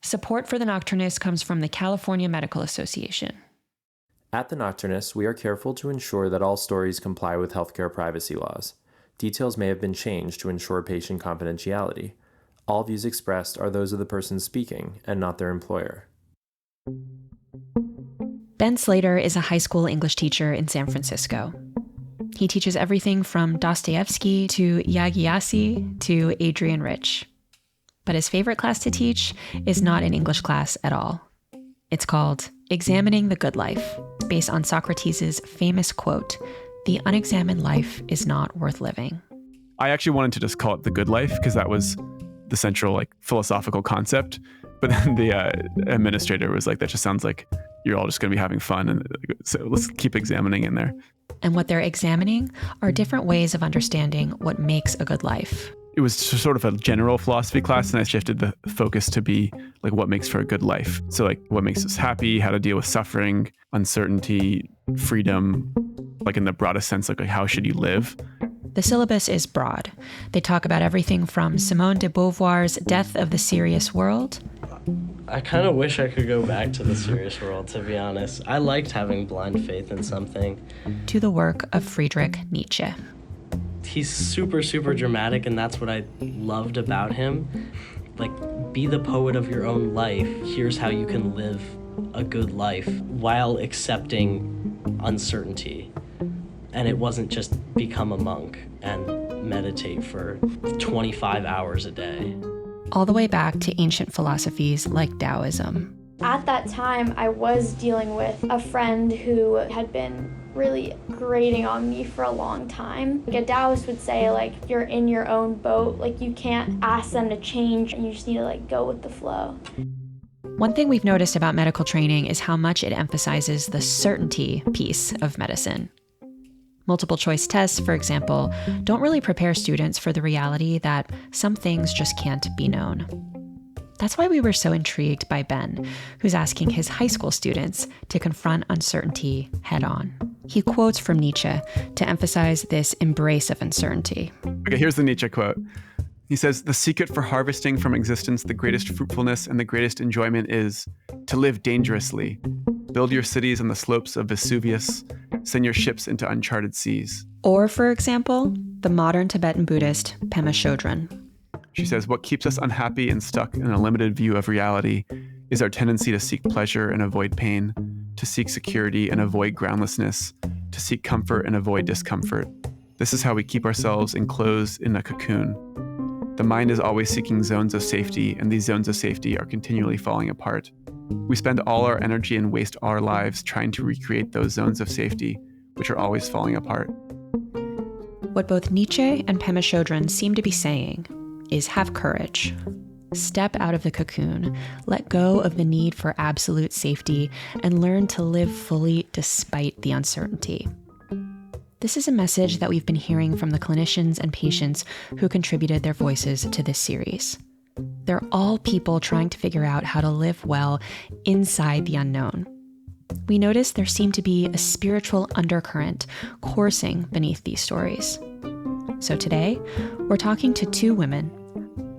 Support for The Nocturnist comes from the California Medical Association. At The Nocturnist, we are careful to ensure that all stories comply with healthcare privacy laws. Details may have been changed to ensure patient confidentiality. All views expressed are those of the person speaking and not their employer. Ben Slater is a high school English teacher in San Francisco. He teaches everything from Dostoevsky to Yagiyasi to Adrian Rich. But his favorite class to teach is not an English class at all. It's called Examining the Good Life, based on Socrates' famous quote, "The unexamined life is not worth living." I actually wanted to just call it the good life because that was the central philosophical concept. But then the administrator was like, that just sounds like you're all just going to be having fun. And so let's keep examining in there. And what they're examining are different ways of understanding what makes a good life. It was sort of a general philosophy class, and I shifted the focus to be what makes for a good life. So what makes us happy, how to deal with suffering, uncertainty, freedom, in the broadest sense, how should you live? The syllabus is broad. They talk about everything from Simone de Beauvoir's Death of the Serious World. I kind of wish I could go back to the serious world, to be honest. I liked having blind faith in something. To the work of Friedrich Nietzsche. He's super, super dramatic, and that's what I loved about him. Be the poet of your own life. Here's how you can live a good life while accepting uncertainty. And it wasn't just become a monk and meditate for 25 hours a day. All the way back to ancient philosophies like Taoism. At that time, I was dealing with a friend who had been really grating on me for a long time. A Taoist would say, you're in your own boat, you can't ask them to change, and you just need to, go with the flow. One thing we've noticed about medical training is how much it emphasizes the certainty piece of medicine. Multiple choice tests, for example, don't really prepare students for the reality that some things just can't be known. That's why we were so intrigued by Ben, who's asking his high school students to confront uncertainty head on. He quotes from Nietzsche to emphasize this embrace of uncertainty. Okay, here's the Nietzsche quote. He says, "The secret for harvesting from existence the greatest fruitfulness and the greatest enjoyment is to live dangerously. Build your cities on the slopes of Vesuvius. Send your ships into uncharted seas." Or, for example, the modern Tibetan Buddhist Pema Chodron. She says, "What keeps us unhappy and stuck in a limited view of reality is our tendency to seek pleasure and avoid pain, to seek security and avoid groundlessness, to seek comfort and avoid discomfort. This is how we keep ourselves enclosed in a cocoon. The mind is always seeking zones of safety, and these zones of safety are continually falling apart. We spend all our energy and waste our lives trying to recreate those zones of safety, which are always falling apart." What both Nietzsche and Pema Chodron seem to be saying is have courage. Step out of the cocoon, let go of the need for absolute safety, and learn to live fully despite the uncertainty. This is a message that we've been hearing from the clinicians and patients who contributed their voices to this series. They're all people trying to figure out how to live well inside the unknown. We noticed there seemed to be a spiritual undercurrent coursing beneath these stories. So today, we're talking to two women,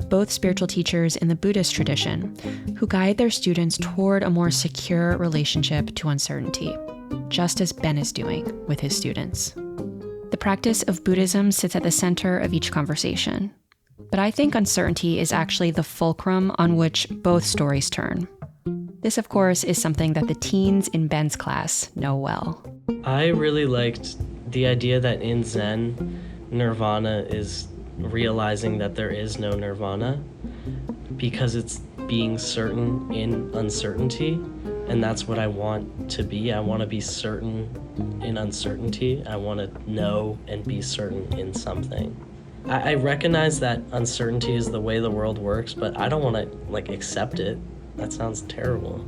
both spiritual teachers in the Buddhist tradition, who guide their students toward a more secure relationship to uncertainty, just as Ben is doing with his students. The practice of Buddhism sits at the center of each conversation, but I think uncertainty is actually the fulcrum on which both stories turn. This, of course, is something that the teens in Ben's class know well. I really liked the idea that in Zen, nirvana is realizing that there is no nirvana, because it's being certain in uncertainty, and that's what I want to be. I want to be certain in uncertainty. I want to know and be certain in something. I recognize that uncertainty is the way the world works, but I don't want to accept it. That sounds terrible.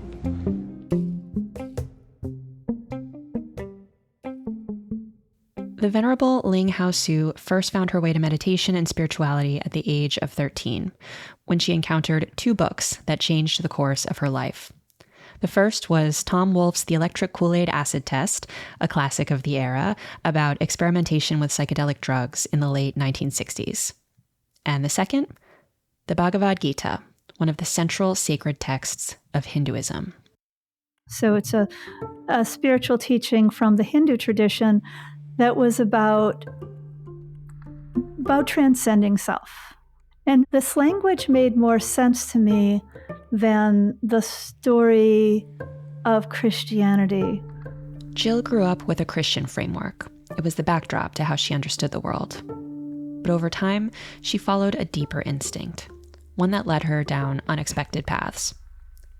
The Venerable Ling Hao Su first found her way to meditation and spirituality at the age of 13, when she encountered two books that changed the course of her life. The first was Tom Wolfe's The Electric Kool-Aid Acid Test, a classic of the era, about experimentation with psychedelic drugs in the late 1960s. And the second, the Bhagavad Gita, one of the central sacred texts of Hinduism. So it's a spiritual teaching from the Hindu tradition that was about transcending self. And this language made more sense to me than the story of Christianity. Jill grew up with a Christian framework. It was the backdrop to how she understood the world. But over time, she followed a deeper instinct, one that led her down unexpected paths.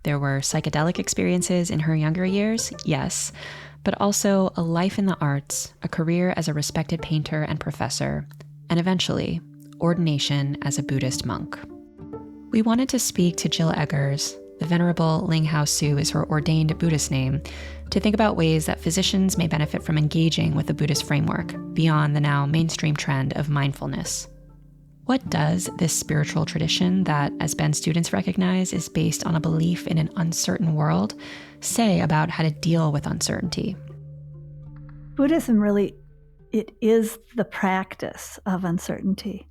There were psychedelic experiences in her younger years, yes, but also a life in the arts, a career as a respected painter and professor, and eventually, ordination as a Buddhist monk. We wanted to speak to Jill Eggers, the Venerable Ling Hao Su is her ordained Buddhist name, to think about ways that physicians may benefit from engaging with the Buddhist framework beyond the now mainstream trend of mindfulness. What does this spiritual tradition that, as Ben students recognize, is based on a belief in an uncertain world, say about how to deal with uncertainty? Buddhism really, it is the practice of uncertainty.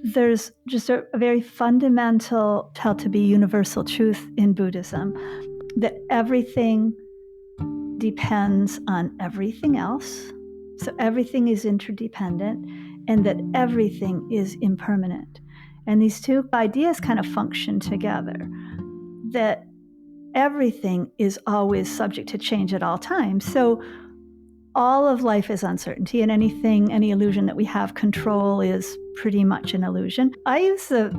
There's just a very fundamental, held to be universal truth in Buddhism, that everything depends on everything else. So everything is interdependent, and that everything is impermanent. And these two ideas kind of function together, that everything is always subject to change at all times. So all of life is uncertainty, and any illusion that we have control is pretty much an illusion. I use the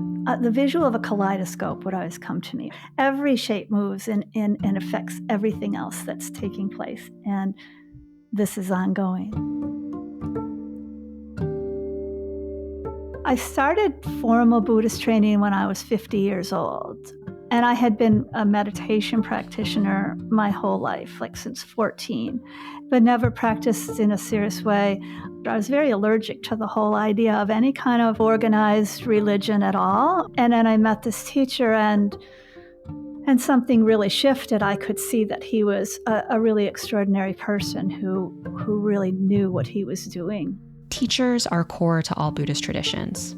visual of a kaleidoscope would always come to me. Every shape moves and affects everything else that's taking place, and this is ongoing. I started formal Buddhist training when I was 50 years old. And I had been a meditation practitioner my whole life, like since 14, but never practiced in a serious way. I was very allergic to the whole idea of any kind of organized religion at all. And then I met this teacher, and something really shifted. I could see that he was a really extraordinary person who really knew what he was doing. Teachers are core to all Buddhist traditions,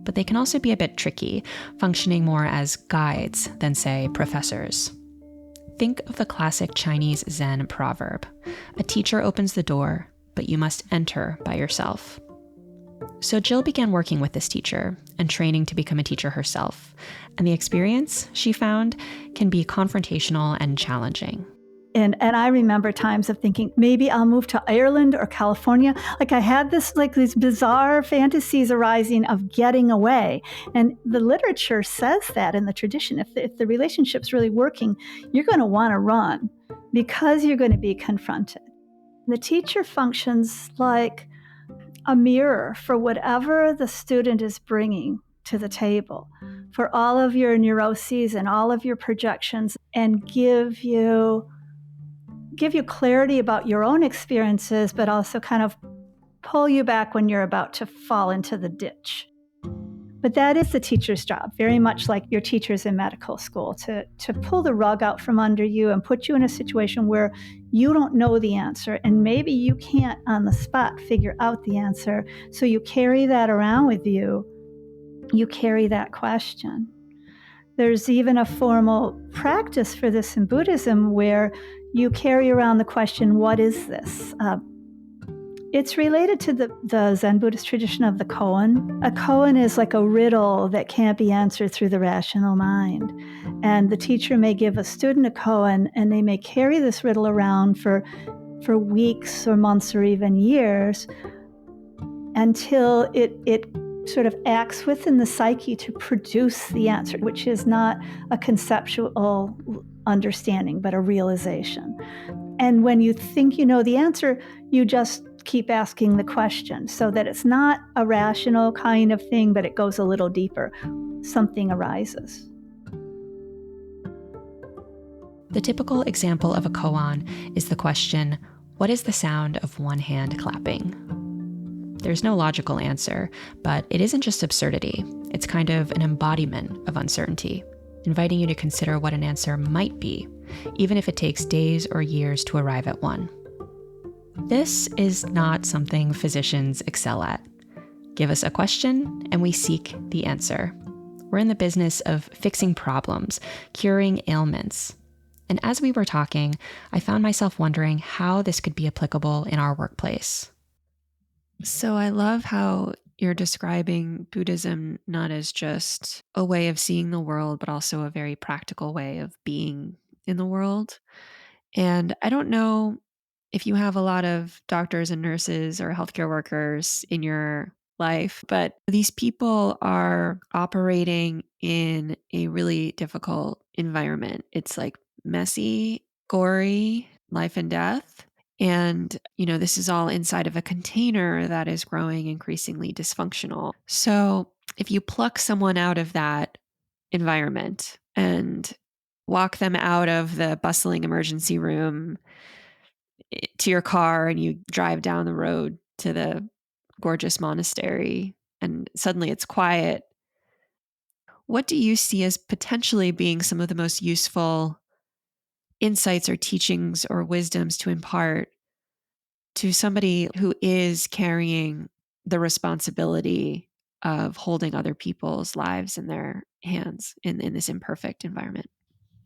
but they can also be a bit tricky, functioning more as guides than, say, professors. Think of the classic Chinese Zen proverb: a teacher opens the door, but you must enter by yourself. So Jill began working with this teacher and training to become a teacher herself, and the experience, she found, can be confrontational and challenging. And I remember times of thinking, maybe I'll move to Ireland or California. Like I had these bizarre fantasies arising of getting away. And the literature says that in the tradition, if the relationship's really working, you're going to want to run because you're going to be confronted. The teacher functions like a mirror for whatever the student is bringing to the table, for all of your neuroses and all of your projections, and give you clarity about your own experiences, but also kind of pull you back when you're about to fall into the ditch. But that is the teacher's job, very much like your teachers in medical school, to pull the rug out from under you and put you in a situation where you don't know the answer, and maybe you can't on the spot figure out the answer, so you carry that around with you. You carry that question. There's even a formal practice for this in Buddhism where you carry around the question, what is this? It's related to the Zen Buddhist tradition of the koan. A koan is like a riddle that can't be answered through the rational mind. And the teacher may give a student a koan, and they may carry this riddle around for weeks or months or even years until it sort of acts within the psyche to produce the answer, which is not a conceptual understanding, but a realization. And when you think you know the answer, you just keep asking the question, so that it's not a rational kind of thing, but it goes a little deeper. Something arises. The typical example of a koan is the question, what is the sound of one hand clapping? There's no logical answer, but it isn't just absurdity. It's kind of an embodiment of uncertainty, inviting you to consider what an answer might be, even if it takes days or years to arrive at one. This is not something physicians excel at. Give us a question, and we seek the answer. We're in the business of fixing problems, curing ailments. And as we were talking, I found myself wondering how this could be applicable in our workplace. So I love how you're describing Buddhism not as just a way of seeing the world, but also a very practical way of being in the world. And I don't know if you have a lot of doctors and nurses or healthcare workers in your life, but these people are operating in a really difficult environment. It's like messy, gory, life and death. And, this is all inside of a container that is growing increasingly dysfunctional. So if you pluck someone out of that environment and walk them out of the bustling emergency room to your car and you drive down the road to the gorgeous monastery and suddenly it's quiet, what do you see as potentially being some of the most useful insights or teachings or wisdoms to impart to somebody who is carrying the responsibility of holding other people's lives in their hands in this imperfect environment?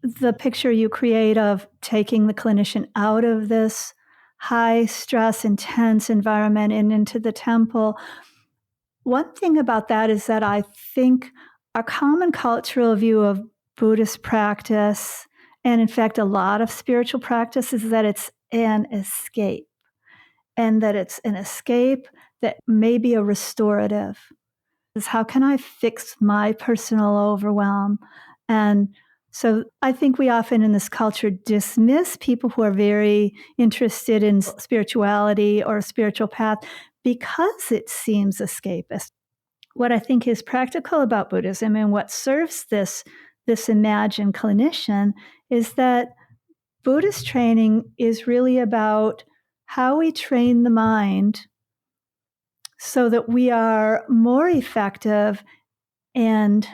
The picture you create of taking the clinician out of this high stress, intense environment and into the temple. One thing about that is that I think our common cultural view of Buddhist practice, and in fact, a lot of spiritual practice, is that it's an escape, and that it's an escape that may be a restorative. Is how can I fix my personal overwhelm? And so I think we often in this culture dismiss people who are very interested in spirituality or a spiritual path because it seems escapist. What I think is practical about Buddhism and what serves this imagined clinician is that Buddhist training is really about how we train the mind so that we are more effective and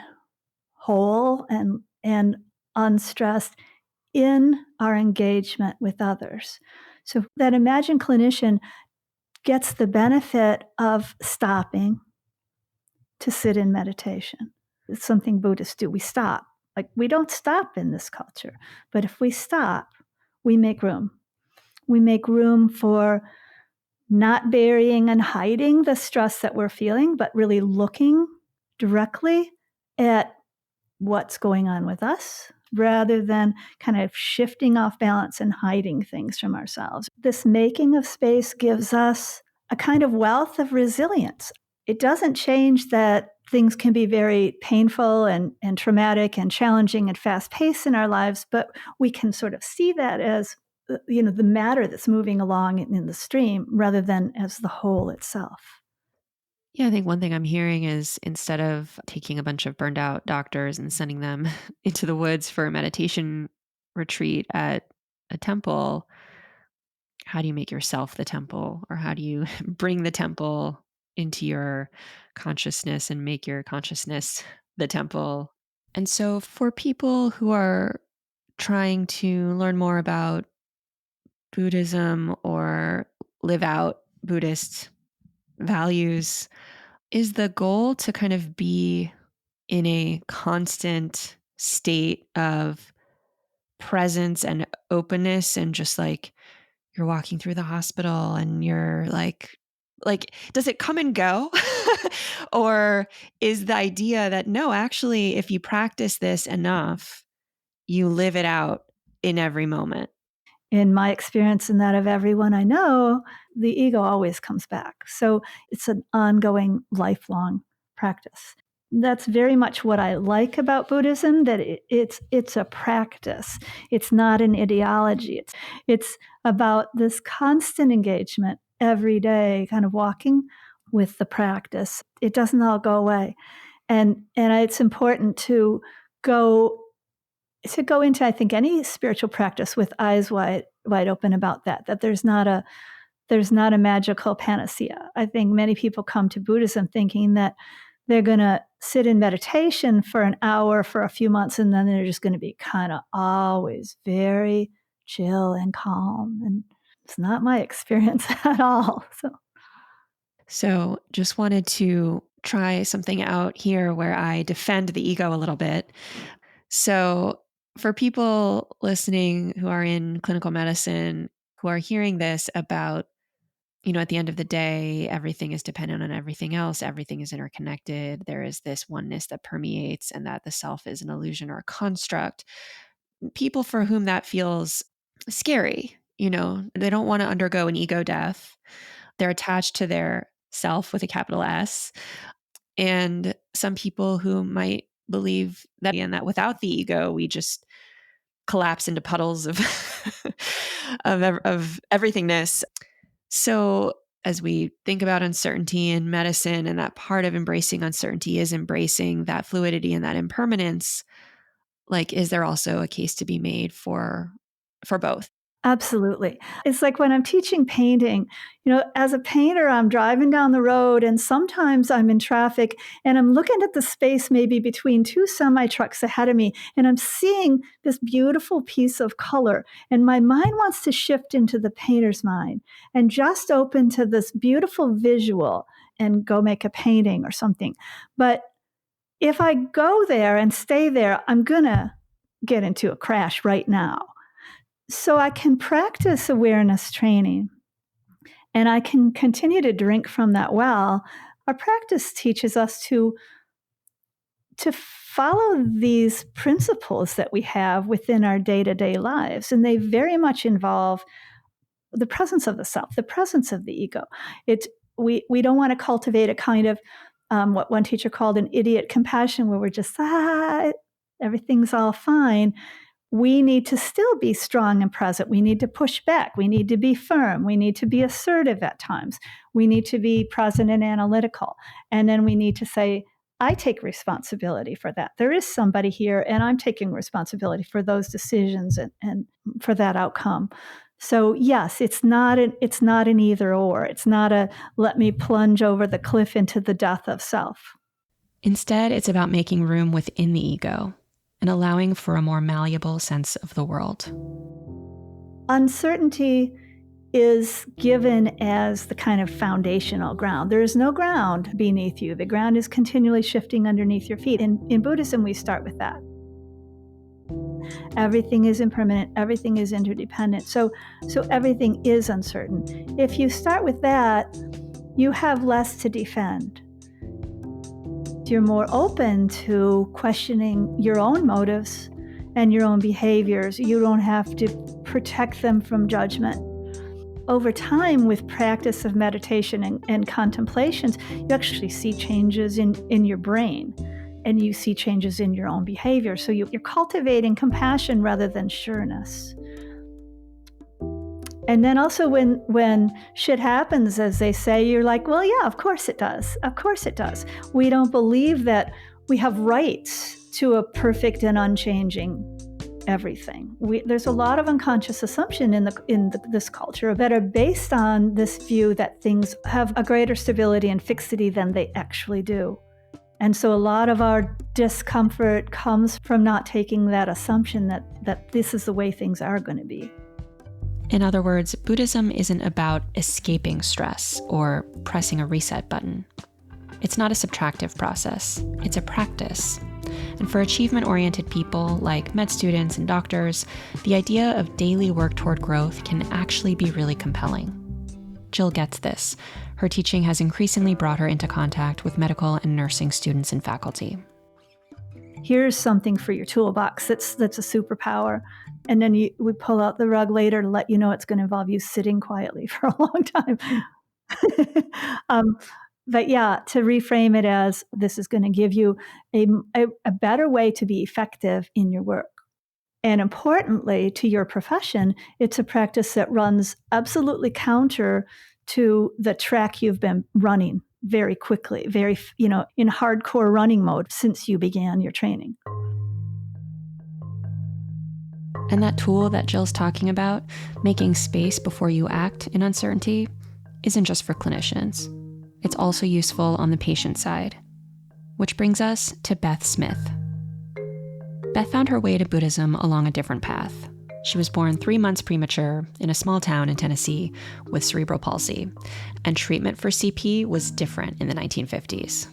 whole and unstressed in our engagement with others. So that imagined clinician gets the benefit of stopping to sit in meditation. It's something Buddhists do. We stop. Like, we don't stop in this culture, but if we stop, we make room. We make room for not burying and hiding the stress that we're feeling, but really looking directly at what's going on with us rather than kind of shifting off balance and hiding things from ourselves. This making of space gives us a kind of wealth of resilience. It doesn't change that things can be very painful and traumatic and challenging and fast-paced in our lives, but we can sort of see that as the matter that's moving along in the stream rather than as the whole itself. Yeah, I think one thing I'm hearing is instead of taking a bunch of burned out doctors and sending them into the woods for a meditation retreat at a temple, how do you make yourself the temple? Or how do you bring the temple into your consciousness and make your consciousness the temple? And so for people who are trying to learn more about Buddhism or live out Buddhist values, is the goal to kind of be in a constant state of presence and openness and just like you're walking through the hospital and you're like does it come and go? Or is the idea that no, actually, if you practice this enough, you live it out in every moment? In my experience and that of everyone I know, the ego always comes back. So it's an ongoing, lifelong practice. That's very much what I like about Buddhism, that it's a practice. It's not an ideology. It's about this constant engagement every day, kind of walking with the practice. It doesn't all go away. And it's important to go into, I think, any spiritual practice with eyes wide open about that there's not a magical panacea. I think many people come to Buddhism thinking that they're going to sit in meditation for an hour for a few months and then they're just going to be kind of always very chill and calm. And it's not my experience at all. So just wanted to try something out here where I defend the ego a little bit. So for people listening who are in clinical medicine, who are hearing this about, at the end of the day, everything is dependent on everything else. Everything is interconnected. There is this oneness that permeates, and that the self is an illusion or a construct. People for whom that feels scary, they don't want to undergo an ego death. They're attached to their self with a capital S. And some people who might believe that, and that without the ego, we just collapse into puddles of of everythingness. So as we think about uncertainty in medicine, and that part of embracing uncertainty is embracing that fluidity and that impermanence, is there also a case to be made for both? Absolutely. It's like when I'm teaching painting, as a painter, I'm driving down the road and sometimes I'm in traffic and I'm looking at the space maybe between two semi-trucks ahead of me and I'm seeing this beautiful piece of color. And my mind wants to shift into the painter's mind and just open to this beautiful visual and go make a painting or something. But if I go there and stay there, I'm going to get into a crash right now. So I can practice awareness training and I can continue to drink from that well. Our practice teaches us to follow these principles that we have within our day-to-day lives. And they very much involve the presence of the self, the presence of the ego. We don't want to cultivate a kind of what one teacher called an idiot compassion, where we're just, everything's all fine. We need to still be strong and present. We need to push back. We need to be firm. We need to be assertive at times. We need to be present and analytical. And then we need to say, I take responsibility for that. There is somebody here, and I'm taking responsibility for those decisions and for that outcome. So yes, it's not an either or. It's not a let me plunge over the cliff into the death of self. Instead, it's about making room within the ego and allowing for a more malleable sense of the world. Uncertainty is given as the kind of foundational ground. There is no ground beneath you. The ground is continually shifting underneath your feet. In Buddhism, we start with that. Everything is impermanent. Everything is interdependent. So everything is uncertain. If you start with that, you have less to defend. You're more open to questioning your own motives and your own behaviors. You don't have to protect them from judgment. Over time, with practice of meditation and contemplations, you actually see changes in your brain, and you see changes in your own behavior. So you're cultivating compassion rather than sureness. And then also when shit happens, as they say, you're like, well, yeah, of course it does. Of course it does. We don't believe that we have rights to a perfect and unchanging everything. There's a lot of unconscious assumption in this culture that are based on this view that things have a greater stability and fixity than they actually do. And so a lot of our discomfort comes from not taking that assumption that this is the way things are going to be. In other words, Buddhism isn't about escaping stress or pressing a reset button. It's not a subtractive process, it's a practice. And for achievement-oriented people like med students and doctors, the idea of daily work toward growth can actually be really compelling. Jill gets this. Her teaching has increasingly brought her into contact with medical and nursing students and faculty. Here's something for your toolbox that's a superpower. And then we pull out the rug later to let you know it's going to involve you sitting quietly for a long time. But yeah, to reframe it as this is going to give you a better way to be effective in your work. And importantly, to your profession, it's a practice that runs absolutely counter to the track you've been running very quickly, in hardcore running mode since you began your training. And that tool that Jill's talking about, making space before you act in uncertainty, isn't just for clinicians. It's also useful on the patient side. Which brings us to Beth Smith. Beth found her way to Buddhism along a different path. She was born 3 months premature in a small town in Tennessee with cerebral palsy, and treatment for CP was different in the 1950s.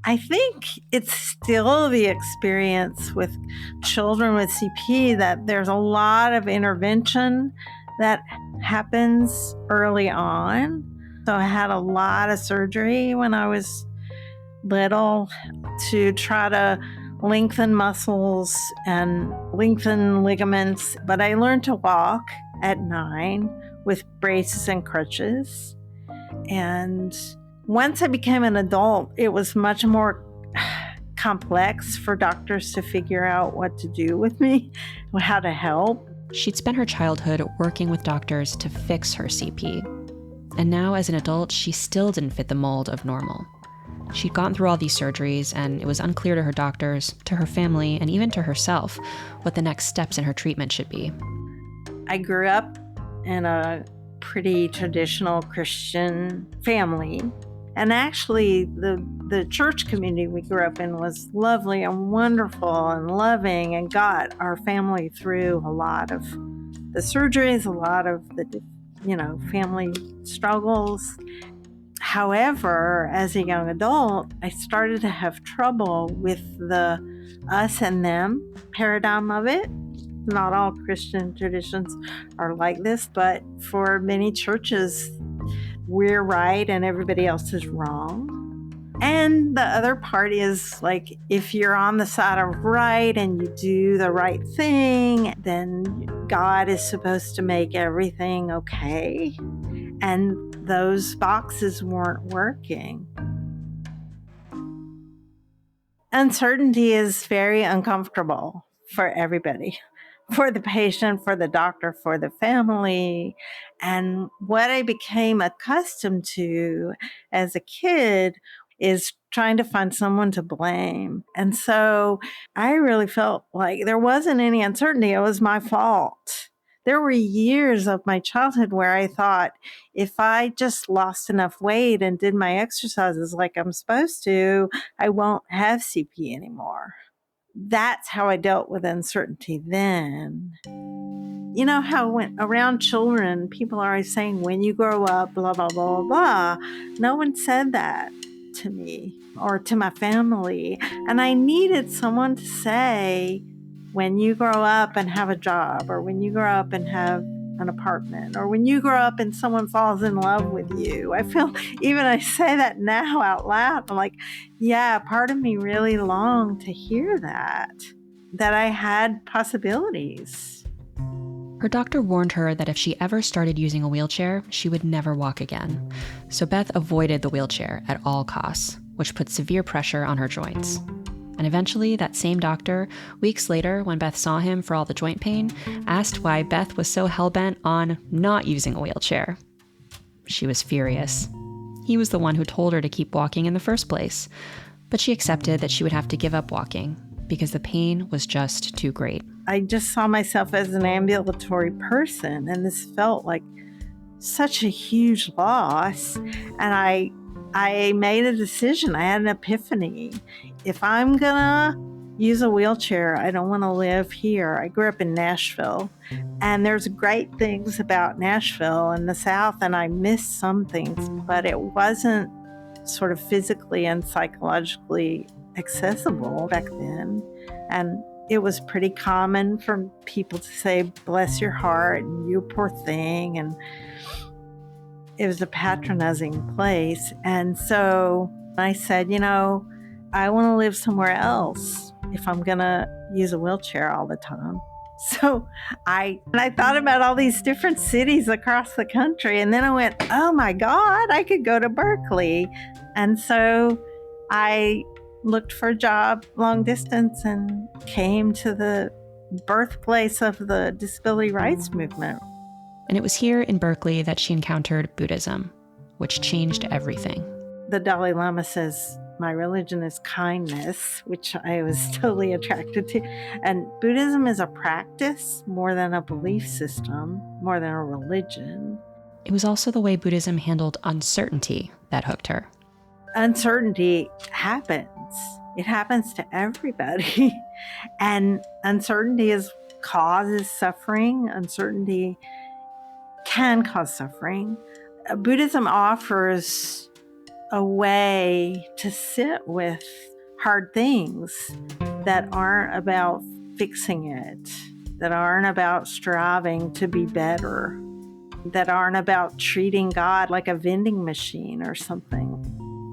I think it's still the experience with children with CP that there's a lot of intervention that happens early on. So I had a lot of surgery when I was little to try to lengthen muscles and lengthen ligaments. But I learned to walk at 9 with braces and crutches. And once I became an adult, it was much more complex for doctors to figure out what to do with me, how to help. She'd spent her childhood working with doctors to fix her CP. And now as an adult, she still didn't fit the mold of normal. She'd gone through all these surgeries, and it was unclear to her doctors, to her family, and even to herself what the next steps in her treatment should be. I grew up in a pretty traditional Christian family. And actually, the church community we grew up in was lovely and wonderful and loving and got our family through a lot of the surgeries, a lot of the, family struggles. However, as a young adult, I started to have trouble with the us and them paradigm of it. Not all Christian traditions are like this, but for many churches, we're right and everybody else is wrong. And the other part is like, if you're on the side of right and you do the right thing, then God is supposed to make everything okay. And those boxes weren't working. Uncertainty is very uncomfortable for everybody. For the patient, for the doctor, for the family. And what I became accustomed to as a kid is trying to find someone to blame. And so I really felt like there wasn't any uncertainty. It was my fault. There were years of my childhood where I thought, if I just lost enough weight and did my exercises like I'm supposed to, I won't have CP anymore. That's how I dealt with uncertainty then. You know how when around children, people are always saying, when you grow up, blah, blah, blah, blah. No one said that to me or to my family. And I needed someone to say, when you grow up and have a job, or when you grow up and have an apartment, or when you grow up and someone falls in love with you. I feel, even I say that now out loud, I'm like, yeah, part of me really longed to hear that I had possibilities. Her doctor warned her that if she ever started using a wheelchair, she would never walk again. So Beth avoided the wheelchair at all costs, which put severe pressure on her joints. And eventually, that same doctor, weeks later, when Beth saw him for all the joint pain, asked why Beth was so hell-bent on not using a wheelchair. She was furious. He was the one who told her to keep walking in the first place. But she accepted that she would have to give up walking because the pain was just too great. I just saw myself as an ambulatory person, and this felt like such a huge loss. And I made a decision. I had an epiphany. If I'm gonna use a wheelchair, I don't want to live here. I grew up in Nashville, and there's great things about Nashville in the South, and I missed some things, but it wasn't sort of physically and psychologically accessible back then. And it was pretty common for people to say, bless your heart, and you poor thing, and it was a patronizing place. And so I said, I want to live somewhere else if I'm going to use a wheelchair all the time. So I thought about all these different cities across the country. And then I went, oh my God, I could go to Berkeley. And so I looked for a job long distance and came to the birthplace of the disability rights movement. And it was here in Berkeley that she encountered Buddhism, which changed everything. The Dalai Lama says, my religion is kindness, which I was totally attracted to. And Buddhism is a practice more than a belief system, more than a religion. It was also the way Buddhism handled uncertainty that hooked her. Uncertainty happens. It happens to everybody. And uncertainty causes suffering. Uncertainty can cause suffering. Buddhism offers a way to sit with hard things that aren't about fixing it, that aren't about striving to be better, that aren't about treating God like a vending machine or something.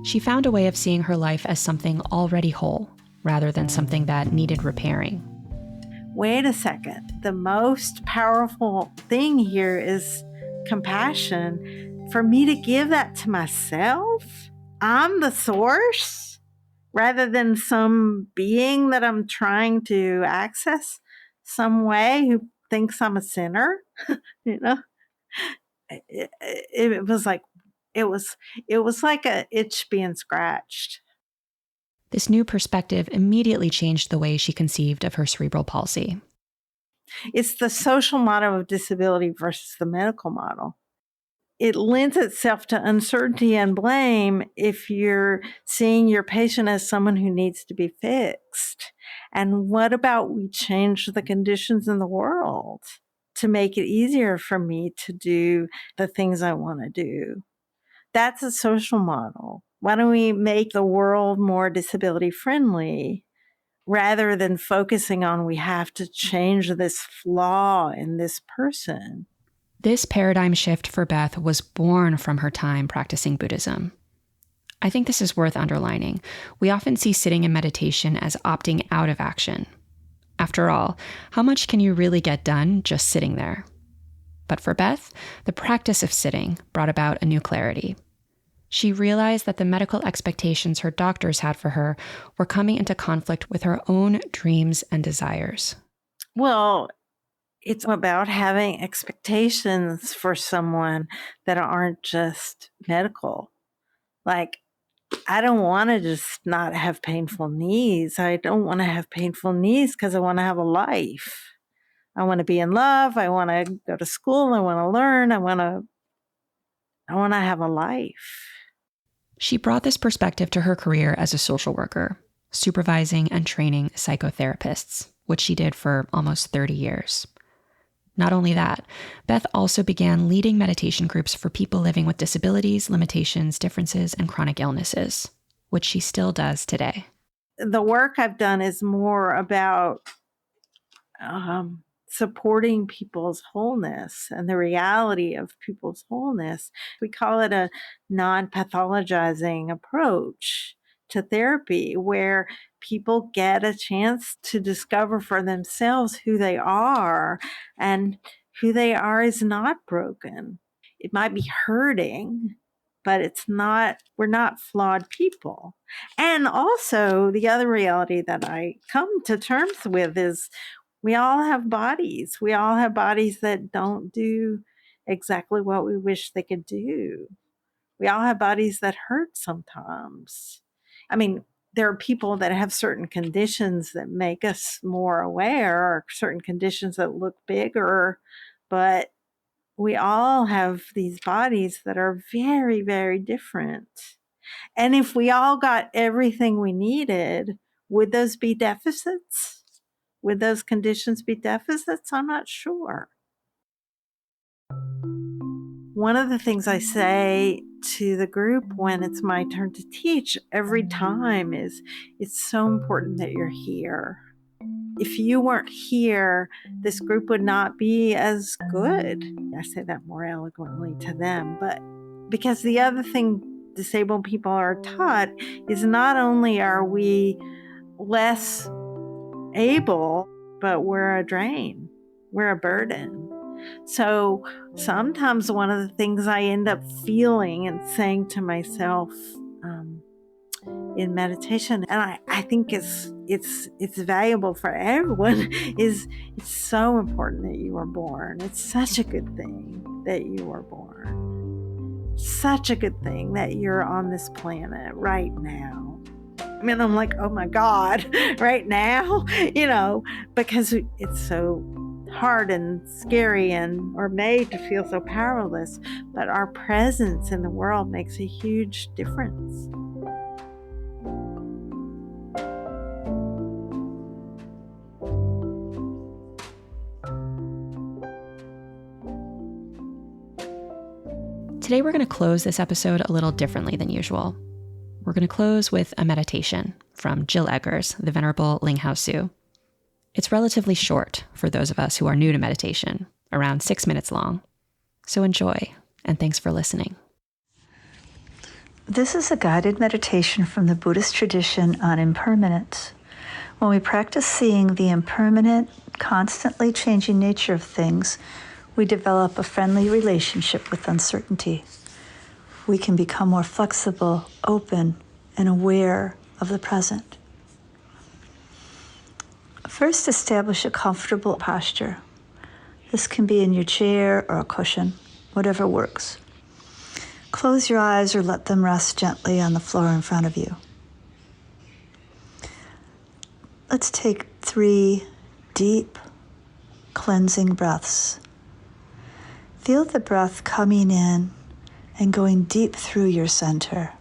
She found a way of seeing her life as something already whole, rather than something that needed repairing. Wait a second. The most powerful thing here is compassion. For me to give that to myself, I'm the source, rather than some being that I'm trying to access some way who thinks I'm a sinner. You know, it was like it was like a itch being scratched. This new perspective immediately changed the way she conceived of her cerebral palsy. It's the social model of disability versus the medical model. It lends itself to uncertainty and blame if you're seeing your patient as someone who needs to be fixed. And what about we change the conditions in the world to make it easier for me to do the things I want to do? That's a social model. Why don't we make the world more disability friendly rather than focusing on we have to change this flaw in this person? This paradigm shift for Beth was born from her time practicing Buddhism. I think this is worth underlining. We often see sitting in meditation as opting out of action. After all, how much can you really get done just sitting there? But for Beth, the practice of sitting brought about a new clarity. She realized that the medical expectations her doctors had for her were coming into conflict with her own dreams and desires. Well, it's about having expectations for someone that aren't just medical. Like, I don't want to just not have painful knees. I don't want to have painful knees because I want to have a life. I want to be in love. I want to go to school. I want to learn. I want to have a life. She brought this perspective to her career as a social worker, supervising and training psychotherapists, which she did for almost 30 years. Not only that, Beth also began leading meditation groups for people living with disabilities, limitations, differences, and chronic illnesses, which she still does today. The work I've done is more about supporting people's wholeness and the reality of people's wholeness. We call it a non-pathologizing approach to therapy, where people get a chance to discover for themselves who they are, and who they are is not broken. It might be hurting, but it's not, we're not flawed people. And also the other reality that I come to terms with is we all have bodies. We all have bodies that don't do exactly what we wish they could do. We all have bodies that hurt sometimes. I mean, there are people that have certain conditions that make us more aware, or certain conditions that look bigger, but we all have these bodies that are very, very different. And if we all got everything we needed, would those be deficits? Would those conditions be deficits? I'm not sure. One of the things I say to the group when it's my turn to teach every time is, it's so important that you're here. If you weren't here, this group would not be as good. I say that more eloquently to them, but because the other thing disabled people are taught is not only are we less able, but we're a drain, we're a burden. So sometimes one of the things I end up feeling and saying to myself in meditation, and I think it's valuable for everyone, is it's so important that you were born. It's such a good thing that you were born. Such a good thing that you're on this planet right now. I mean, I'm like, oh my God, right now, because it's so hard and scary and are made to feel so powerless. But our presence in the world makes a huge difference. Today, we're going to close this episode a little differently than usual. We're going to close with a meditation from Jill Eggers, the Venerable Linghao Su. It's relatively short for those of us who are new to meditation, around 6 minutes long. So enjoy, and thanks for listening. This is a guided meditation from the Buddhist tradition on impermanence. When we practice seeing the impermanent, constantly changing nature of things, we develop a friendly relationship with uncertainty. We can become more flexible, open, and aware of the present. First, establish a comfortable posture. This can be in your chair or a cushion, whatever works. Close your eyes or let them rest gently on the floor in front of you. Let's take 3 deep, cleansing breaths. Feel the breath coming in and going deep through your center.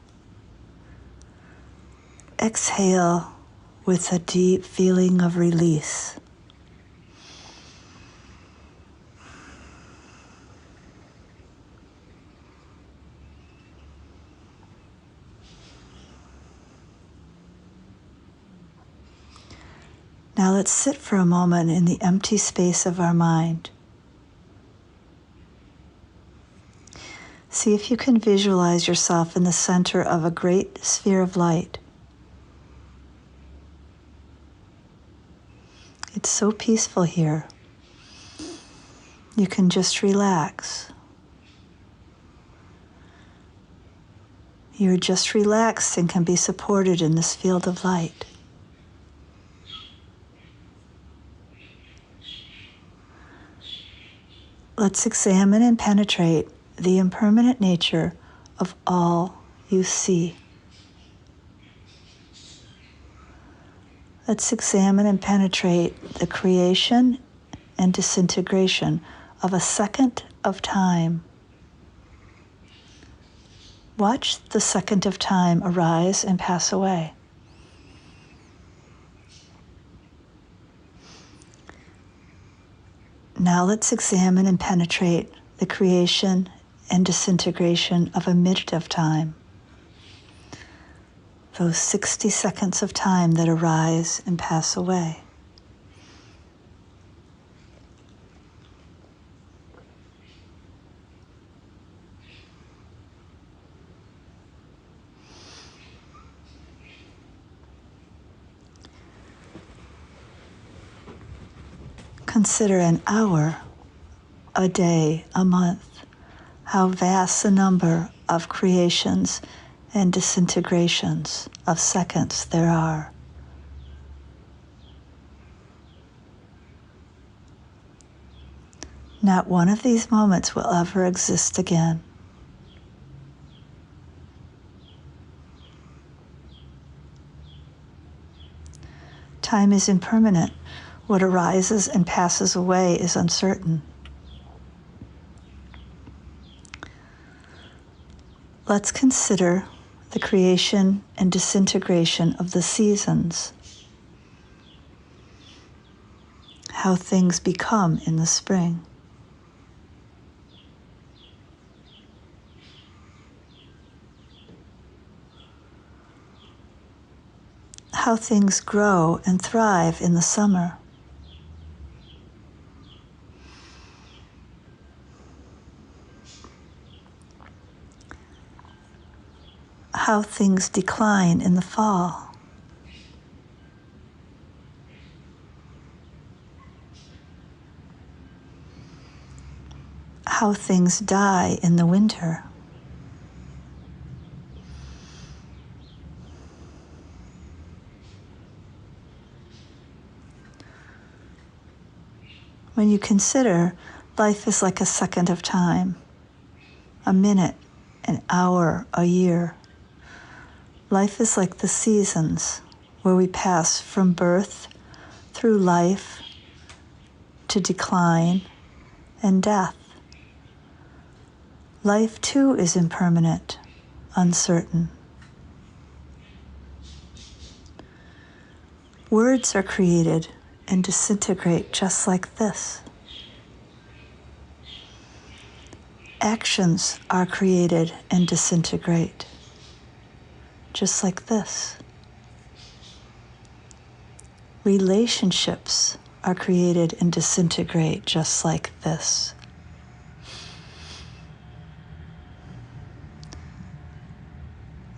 Exhale with a deep feeling of release. Now let's sit for a moment in the empty space of our mind. See if you can visualize yourself in the center of a great sphere of light. It's so peaceful here. You can just relax. You're just relaxed and can be supported in this field of light. Let's examine and penetrate the impermanent nature of all you see. Let's examine and penetrate the creation and disintegration of a second of time. Watch the second of time arise and pass away. Now let's examine and penetrate the creation and disintegration of a minute of time. Those 60 seconds of time that arise and pass away. Consider an hour, a day, a month, how vast a number of creations and disintegrations of seconds there are. Not one of these moments will ever exist again. Time is impermanent. What arises and passes away is uncertain. Let's consider the creation and disintegration of the seasons, how things become in the spring. How things grow and thrive in the summer. How things decline in the fall. How things die in the winter. When you consider life is like a second of time, a minute, an hour, a year. Life is like the seasons where we pass from birth through life to decline and death. Life too is impermanent, uncertain. Words are created and disintegrate just like this. Actions are created and disintegrate. just like this. Relationships are created and disintegrate just like this.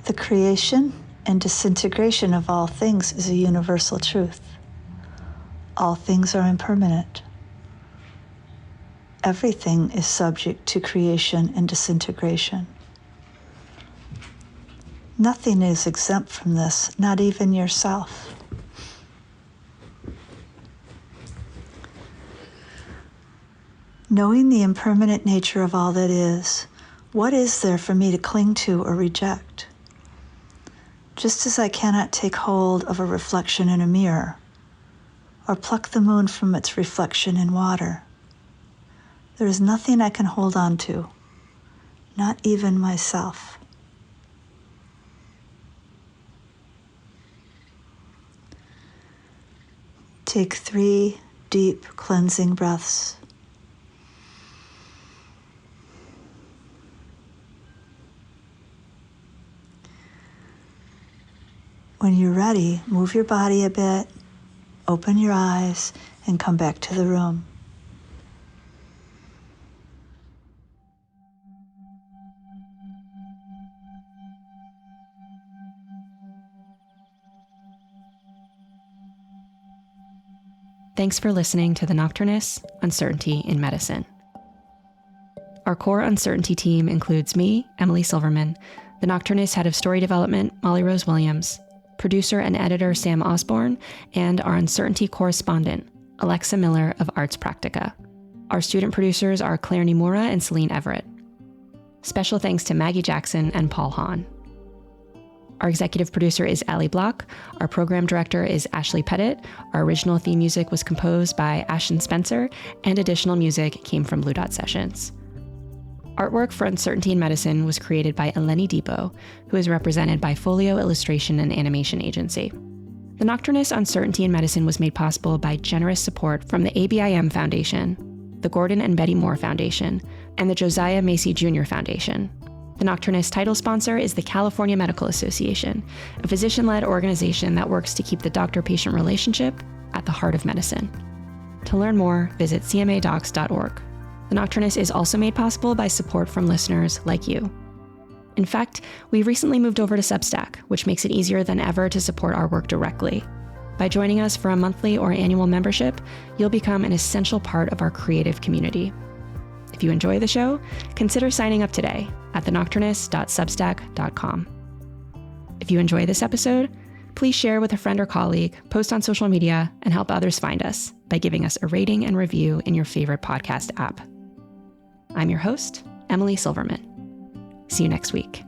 The creation and disintegration of all things is a universal truth. All things are impermanent. Everything is subject to creation and disintegration. Nothing is exempt from this, not even yourself. Knowing the impermanent nature of all that is, what is there for me to cling to or reject? Just as I cannot take hold of a reflection in a mirror, or pluck the moon from its reflection in water, there is nothing I can hold on to, not even myself. Take 3 deep cleansing breaths. When you're ready, move your body a bit, open your eyes, and come back to the room. Thanks for listening to The Nocturnist, Uncertainty in Medicine. Our core uncertainty team includes me, Emily Silverman, The Nocturnist head of story development, Molly Rose Williams, producer and editor Sam Osborne, and our uncertainty correspondent, Alexa Miller of Arts Practica. Our student producers are Claire Nimura and Celine Everett. Special thanks to Maggie Jackson and Paul Hahn. Our executive producer is Allie Block. Our program director is Ashley Pettit. Our original theme music was composed by Ashton Spencer, and additional music came from Blue Dot Sessions. Artwork for Uncertainty in Medicine was created by Eleni Depot, who is represented by Folio Illustration and Animation Agency. The Nocturnist Uncertainty in Medicine was made possible by generous support from the ABIM Foundation, the Gordon and Betty Moore Foundation, and the Josiah Macy Jr. Foundation. The Nocturnist title sponsor is the California Medical Association, a physician-led organization that works to keep the doctor-patient relationship at the heart of medicine. To learn more, visit cmadocs.org. The Nocturnist is also made possible by support from listeners like you. In fact, we recently moved over to Substack, which makes it easier than ever to support our work directly. By joining us for a monthly or annual membership, you'll become an essential part of our creative community. If you enjoy the show, consider signing up today at thenocturnist.substack.com. If you enjoy this episode, please share with a friend or colleague, post on social media, and help others find us by giving us a rating and review in your favorite podcast app. I'm your host, Emily Silverman. See you next week.